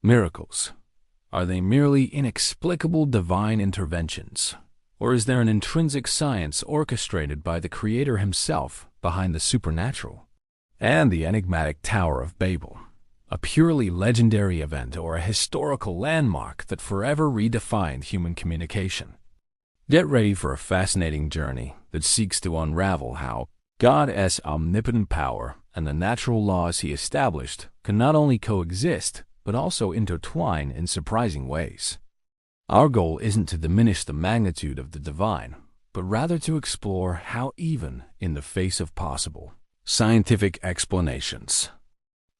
Miracles. Are they merely inexplicable divine interventions? Or is there an intrinsic science orchestrated by the Creator himself behind the supernatural? And the enigmatic Tower of Babel, a purely legendary event or a historical landmark that forever redefined human communication. Get ready for a fascinating journey that seeks to unravel how God's omnipotent power and the natural laws he established can not only coexist, but also intertwine in surprising ways. Our goal isn't to diminish the magnitude of the divine, but rather to explore how even in the face of possible scientific explanations,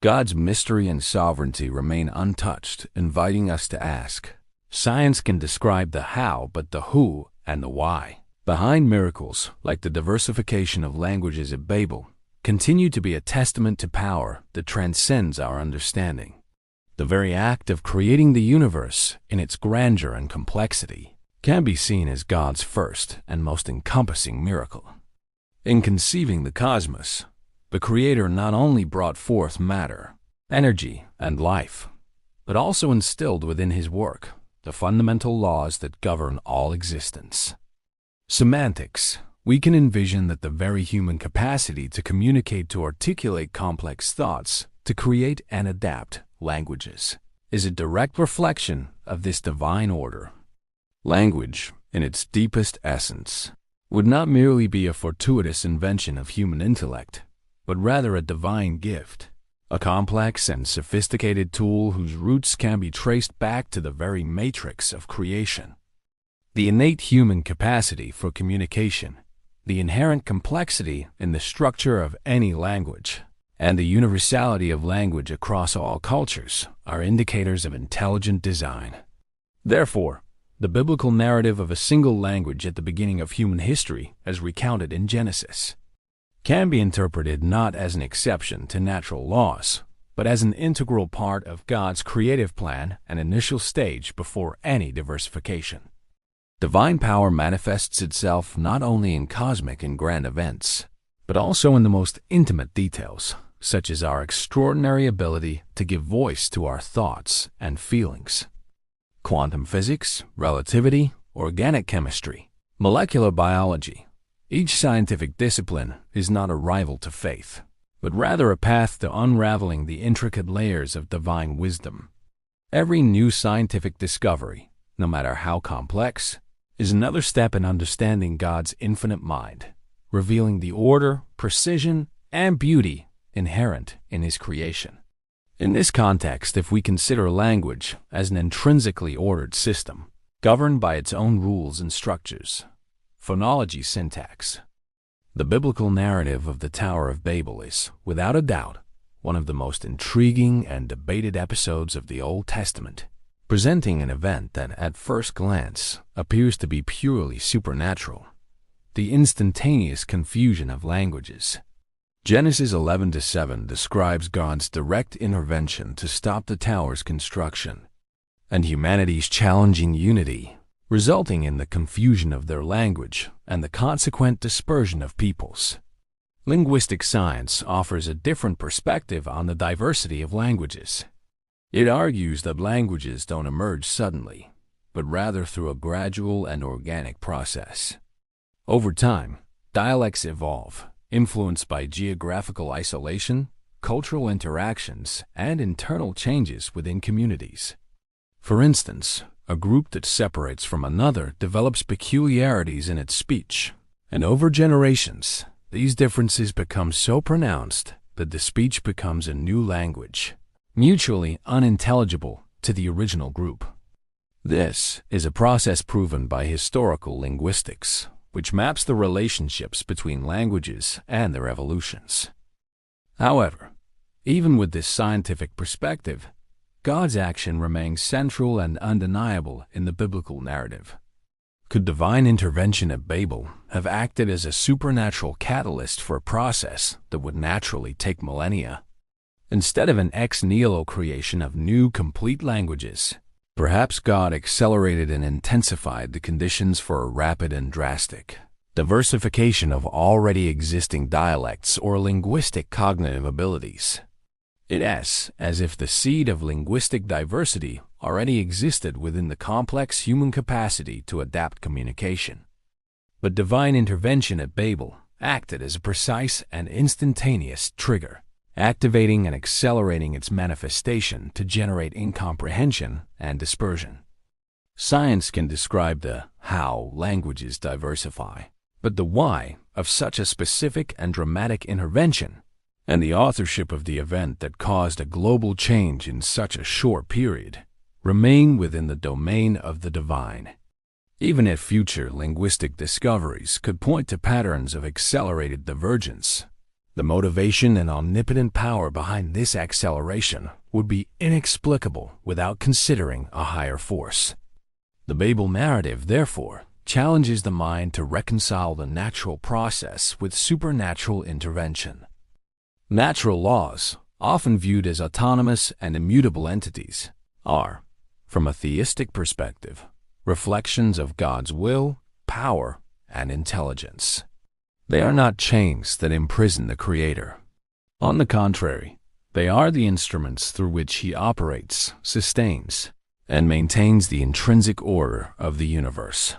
God's mystery and sovereignty remain untouched, inviting us to ask. Science can describe the how, but the who and the why behind miracles like the diversification of languages at Babel continue to be a testament to power that transcends our understanding. The very act of creating the universe in its grandeur and complexity can be seen as God's first and most encompassing miracle. In conceiving the cosmos, the Creator not only brought forth matter, energy, and life, but also instilled within his work the fundamental laws that govern all existence. Semantics. We can envision that the very human capacity to communicate, to articulate complex thoughts, to create and adapt languages, is a direct reflection of this divine order. Language, in its deepest essence, would not merely be a fortuitous invention of human intellect, but rather a divine gift, a complex and sophisticated tool whose roots can be traced back to the very matrix of creation. The innate human capacity for communication, the inherent complexity in the structure of any language, and the universality of language across all cultures are indicators of intelligent design. Therefore, the biblical narrative of a single language at the beginning of human history, as recounted in Genesis, can be interpreted not as an exception to natural laws, but as an integral part of God's creative plan and initial stage before any diversification. Divine power manifests itself not only in cosmic and grand events, but also in the most intimate details, such as our extraordinary ability to give voice to our thoughts and feelings. Quantum physics, relativity, organic chemistry, molecular biology. Each scientific discipline is not a rival to faith, but rather a path to unraveling the intricate layers of divine wisdom. Every new scientific discovery, no matter how complex, is another step in understanding God's infinite mind, revealing the order, precision, and beauty inherent in his creation. In this context, if we consider language as an intrinsically ordered system, governed by its own rules and structures, phonology, syntax, the biblical narrative of the Tower of Babel is, without a doubt, one of the most intriguing and debated episodes of the Old Testament, presenting an event that at first glance appears to be purely supernatural, the instantaneous confusion of languages. Genesis 11:7 describes God's direct intervention to stop the tower's construction, and humanity's challenging unity, resulting in the confusion of their language and the consequent dispersion of peoples. Linguistic science offers a different perspective on the diversity of languages. It argues that languages don't emerge suddenly, but rather through a gradual and organic process. Over time, dialects evolve, influenced by geographical isolation, cultural interactions, and internal changes within communities. For instance, a group that separates from another develops peculiarities in its speech, and over generations, these differences become so pronounced that the speech becomes a new language, mutually unintelligible to the original group. This is a process proven by historical linguistics, which maps the relationships between languages and their evolutions. However, even with this scientific perspective, God's action remains central and undeniable in the biblical narrative. Could divine intervention at Babel have acted as a supernatural catalyst for a process that would naturally take millennia? Instead of an ex nihilo creation of new, complete languages, perhaps God accelerated and intensified the conditions for a rapid and drastic diversification of already existing dialects or linguistic cognitive abilities. It is as if the seed of linguistic diversity already existed within the complex human capacity to adapt communication. But divine intervention at Babel acted as a precise and instantaneous trigger, activating and accelerating its manifestation to generate incomprehension and dispersion. Science can describe the how languages diversify, but the why of such a specific and dramatic intervention, and the authorship of the event that caused a global change in such a short period, remain within the domain of the divine. Even if future linguistic discoveries could point to patterns of accelerated divergence, the motivation and omnipotent power behind this acceleration would be inexplicable without considering a higher force. The Babel narrative, therefore, challenges the mind to reconcile the natural process with supernatural intervention. Natural laws, often viewed as autonomous and immutable entities, are, from a theistic perspective, reflections of God's will, power, and intelligence. They are not chains that imprison the Creator. On the contrary, they are the instruments through which He operates, sustains, and maintains the intrinsic order of the universe.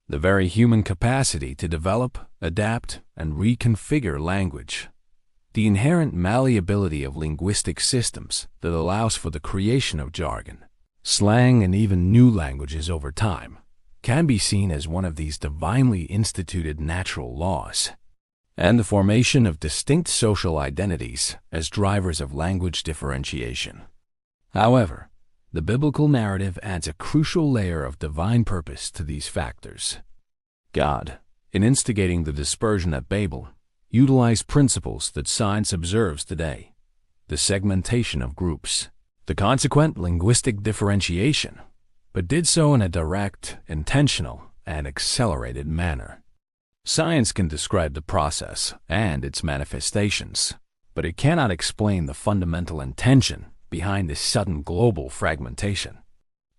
The very human capacity to develop, adapt, and reconfigure language, the inherent malleability of linguistic systems that allows for the creation of jargon, slang, and even new languages over time, can be seen as one of these divinely instituted natural laws, and the formation of distinct social identities as drivers of language differentiation. However, the biblical narrative adds a crucial layer of divine purpose to these factors. God, in instigating the dispersion at Babel, utilized principles that science observes today: the segmentation of groups, the consequent linguistic differentiation, but did so in a direct, intentional, and accelerated manner. Science can describe the process and its manifestations, but it cannot explain the fundamental intention behind this sudden global fragmentation.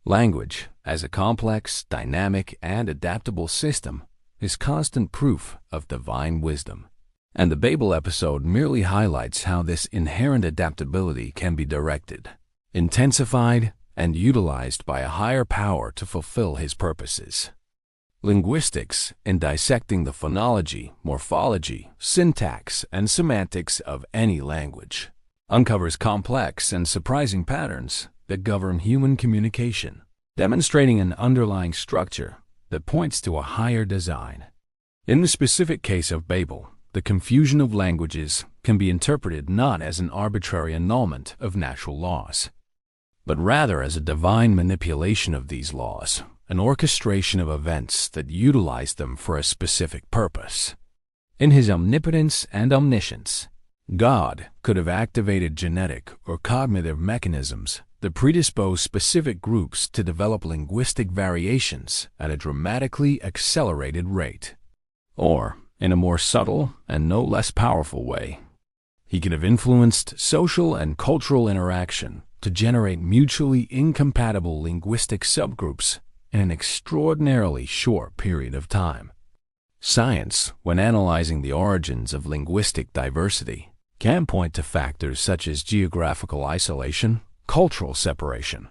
Language, as a complex, dynamic, and adaptable system, is constant proof of divine wisdom. And the Babel episode merely highlights how this inherent adaptability can be directed, intensified, and utilized by a higher power to fulfill His purposes. Linguistics, in dissecting the phonology, morphology, syntax, and semantics of any language, uncovers complex and surprising patterns that govern human communication, demonstrating an underlying structure that points to a higher design. In the specific case of Babel, the confusion of languages can be interpreted not as an arbitrary annulment of natural laws, but rather as a divine manipulation of these laws, an orchestration of events that utilize them for a specific purpose. In His omnipotence and omniscience, God could have activated genetic or cognitive mechanisms that predispose specific groups to develop linguistic variations at a dramatically accelerated rate. Or, in a more subtle and no less powerful way, He could have influenced social and cultural interaction to generate mutually incompatible linguistic subgroups in an extraordinarily short period of time. Science, when analyzing the origins of linguistic diversity, can point to factors such as geographical isolation, cultural separation.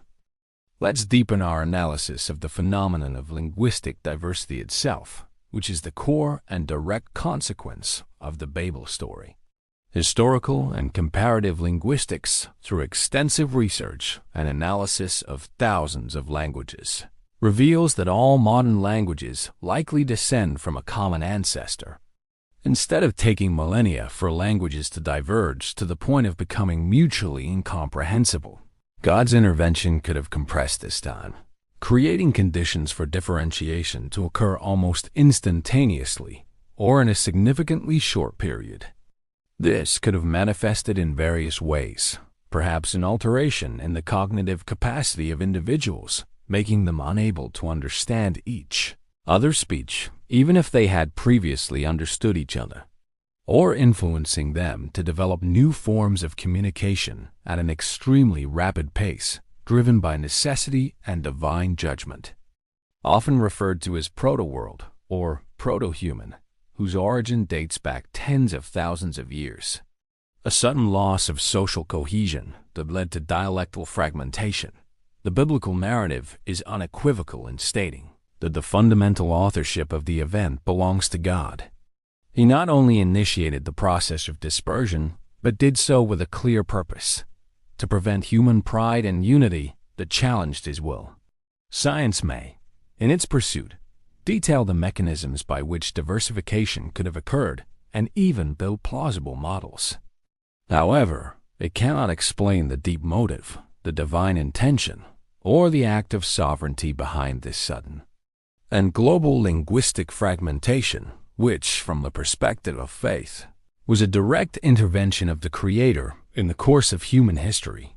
Let's deepen our analysis of the phenomenon of linguistic diversity itself, which is the core and direct consequence of the Babel story. Historical and comparative linguistics, through extensive research and analysis of thousands of languages, reveals that all modern languages likely descend from a common ancestor. Instead of taking millennia for languages to diverge to the point of becoming mutually incomprehensible, God's intervention could have compressed this time, creating conditions for differentiation to occur almost instantaneously or in a significantly short period. This could have manifested in various ways, perhaps an alteration in the cognitive capacity of individuals, making them unable to understand each other's speech, even if they had previously understood each other, or influencing them to develop new forms of communication at an extremely rapid pace, driven by necessity and divine judgment. Often referred to as proto-world or proto-human, whose origin dates back tens of thousands of years. a sudden loss of social cohesion that led to dialectal fragmentation. The biblical narrative is unequivocal in stating that the fundamental authorship of the event belongs to God. He not only initiated the process of dispersion, but did so with a clear purpose: to prevent human pride and unity that challenged his will. Science may, in its pursuit, detail the mechanisms by which diversification could have occurred and even build plausible models. However, it cannot explain the deep motive, the divine intention, or the act of sovereignty behind this sudden and global linguistic fragmentation, which, from the perspective of faith, was a direct intervention of the Creator in the course of human history.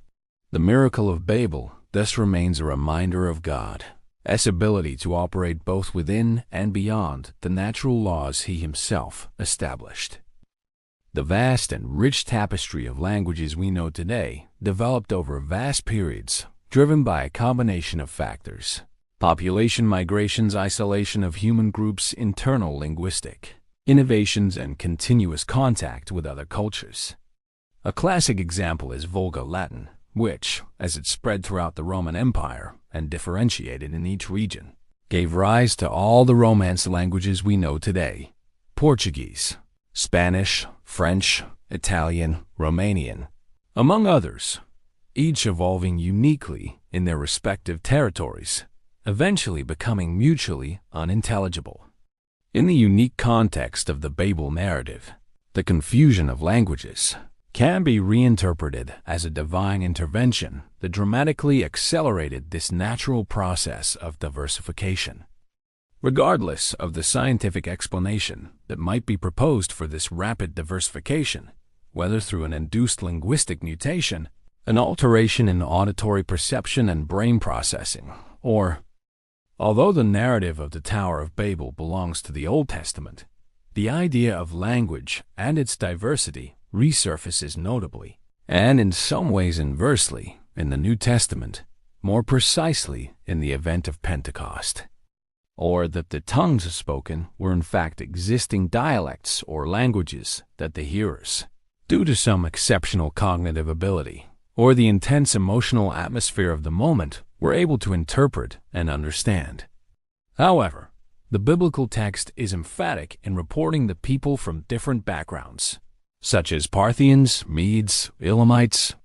The miracle of Babel thus remains a reminder of God's ability to operate both within and beyond the natural laws He Himself established. The vast and rich tapestry of languages we know today developed over vast periods, driven by a combination of factors: population migrations, isolation of human groups, internal linguistic innovations, and continuous contact with other cultures. A classic example is Vulgar Latin, which, as it spread throughout the Roman Empire and differentiated in each region, gave rise to all the Romance languages we know today: Portuguese, Spanish, French, Italian, Romanian, among others, each evolving uniquely in their respective territories, eventually becoming mutually unintelligible. In the unique context of the Babel narrative, the confusion of languages can be reinterpreted as a divine intervention that dramatically accelerated this natural process of diversification. Regardless of the scientific explanation that might be proposed for this rapid diversification, whether through an induced linguistic mutation, an alteration in auditory perception and brain processing, or, although the narrative of the Tower of Babel belongs to the Old Testament, the idea of language and its diversity resurfaces notably, and in some ways inversely, in the New Testament, more precisely in the event of Pentecost. Or that the tongues spoken were in fact existing dialects or languages that the hearers, due to some exceptional cognitive ability or the intense emotional atmosphere of the moment, were able to interpret and understand. However, the biblical text is emphatic in reporting that people from different backgrounds, such as Parthians, Medes, Elamites,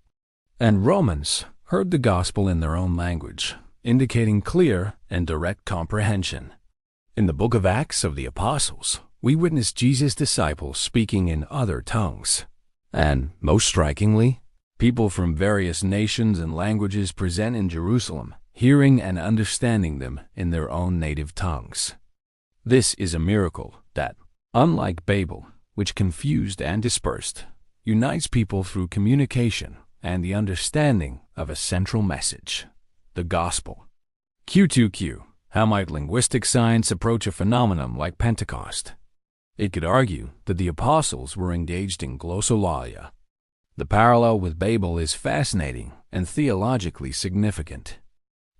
and Romans, heard the gospel in their own language, indicating clear and direct comprehension. In the book of Acts of the Apostles, we witness Jesus' disciples speaking in other tongues, and, most strikingly, people from various nations and languages present in Jerusalem, hearing and understanding them in their own native tongues. This is a miracle that, unlike Babel, which confused and dispersed, unites people through communication and the understanding of a central message: the gospel. Q2Q. How might linguistic science approach a phenomenon like Pentecost? It could argue that the apostles were engaged in glossolalia. The parallel with Babel is fascinating and theologically significant.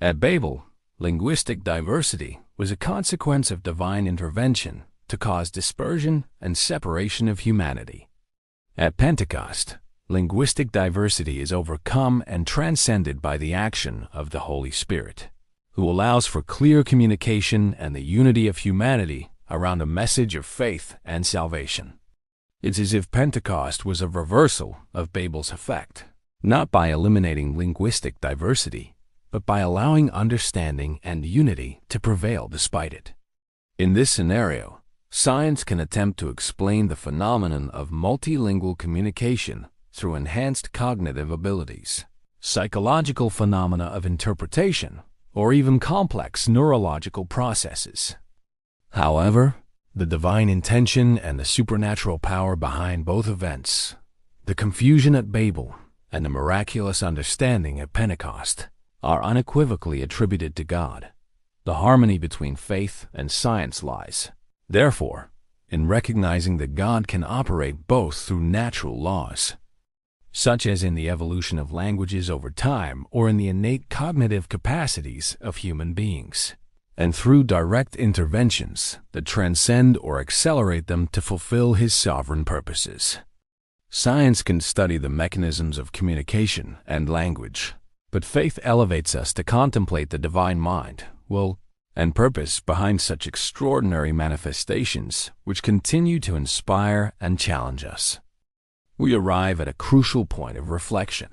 At Babel, linguistic diversity was a consequence of divine intervention to cause dispersion and separation of humanity. At Pentecost, linguistic diversity is overcome and transcended by the action of the Holy Spirit, who allows for clear communication and the unity of humanity around a message of faith and salvation. It's as if Pentecost was a reversal of Babel's effect, not by eliminating linguistic diversity, but by allowing understanding and unity to prevail despite it. In this scenario, science can attempt to explain the phenomenon of multilingual communication through enhanced cognitive abilities, psychological phenomena of interpretation, or even complex neurological processes. However, the divine intention and the supernatural power behind both events, the confusion at Babel and the miraculous understanding at Pentecost, are unequivocally attributed to God. The harmony between faith and science lies, therefore, in recognizing that God can operate both through natural laws, such as in the evolution of languages over time or in the innate cognitive capacities of human beings, and through direct interventions that transcend or accelerate them to fulfill His sovereign purposes. Science can study the mechanisms of communication and language, but faith elevates us to contemplate the divine mind, will, and purpose behind such extraordinary manifestations which continue to inspire and challenge us. We arrive at a crucial point of reflection.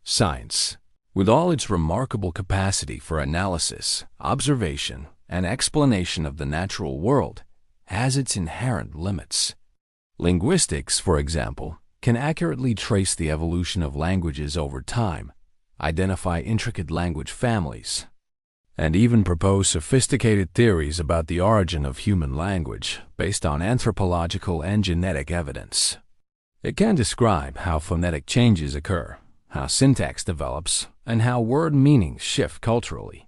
Science, with all its remarkable capacity for analysis, observation, and explanation of the natural world, has its inherent limits. Linguistics, for example, can accurately trace the evolution of languages over time, identify intricate language families, and even propose sophisticated theories about the origin of human language based on anthropological and genetic evidence. It can describe how phonetic changes occur, how syntax develops, and how word meanings shift culturally.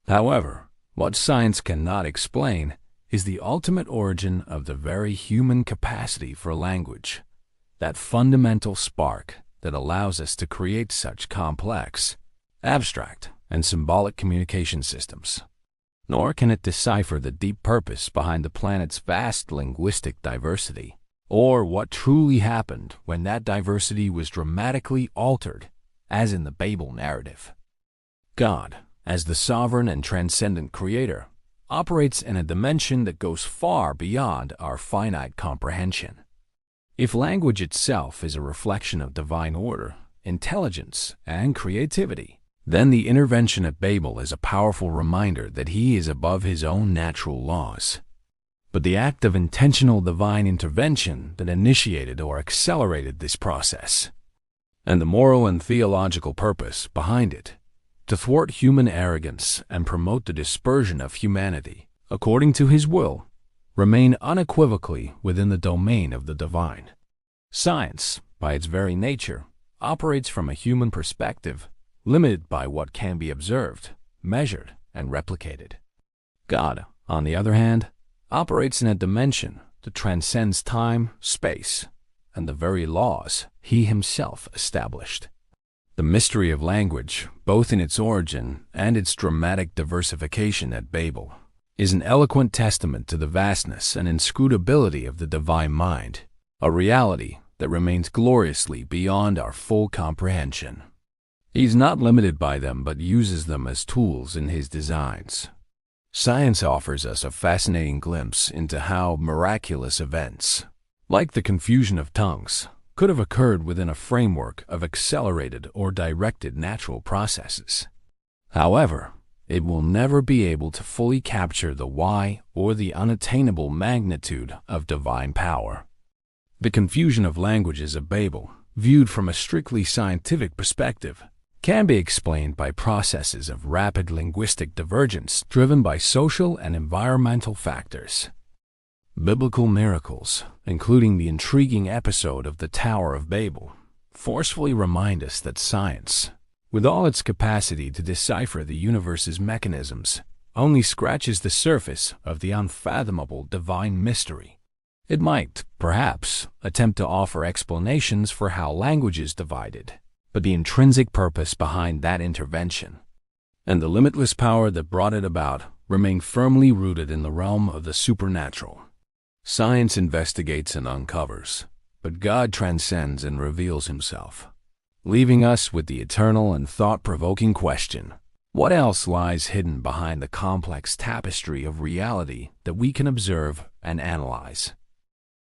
However, what science cannot explain is the ultimate origin of the very human capacity for language, that fundamental spark that allows us to create such complex, abstract, and symbolic communication systems. Nor can it decipher the deep purpose behind the planet's vast linguistic diversity, or what truly happened when that diversity was dramatically altered, as in the Babel narrative. God, as the sovereign and transcendent creator, operates in a dimension that goes far beyond our finite comprehension. If language itself is a reflection of divine order, intelligence, and creativity, then the intervention at Babel is a powerful reminder that he is above his own natural laws. But the act of intentional divine intervention that initiated or accelerated this process, and the moral and theological purpose behind it, to thwart human arrogance and promote the dispersion of humanity, according to his will, remain unequivocally within the domain of the divine. Science, by its very nature, operates from a human perspective, limited by what can be observed, measured, and replicated. God, on the other hand, operates in a dimension that transcends time, space, and the very laws he himself established. The mystery of language, both in its origin and its dramatic diversification at Babel, is an eloquent testament to the vastness and inscrutability of the divine mind, a reality that remains gloriously beyond our full comprehension. He is not limited by them but uses them as tools in his designs. Science offers us a fascinating glimpse into how miraculous events, like the confusion of tongues, could have occurred within a framework of accelerated or directed natural processes. However, it will never be able to fully capture the why or the unattainable magnitude of divine power. The confusion of languages of Babel, viewed from a strictly scientific perspective, can be explained by processes of rapid linguistic divergence driven by social and environmental factors. Biblical miracles, including the intriguing episode of the Tower of Babel, forcefully remind us that science, with all its capacity to decipher the universe's mechanisms, only scratches the surface of the unfathomable divine mystery. It might, perhaps, attempt to offer explanations for how language is divided, but the intrinsic purpose behind that intervention, and the limitless power that brought it about, remain firmly rooted in the realm of the supernatural. Science investigates and uncovers, but God transcends and reveals himself, leaving us with the eternal and thought-provoking question: what else lies hidden behind the complex tapestry of reality that we can observe and analyze?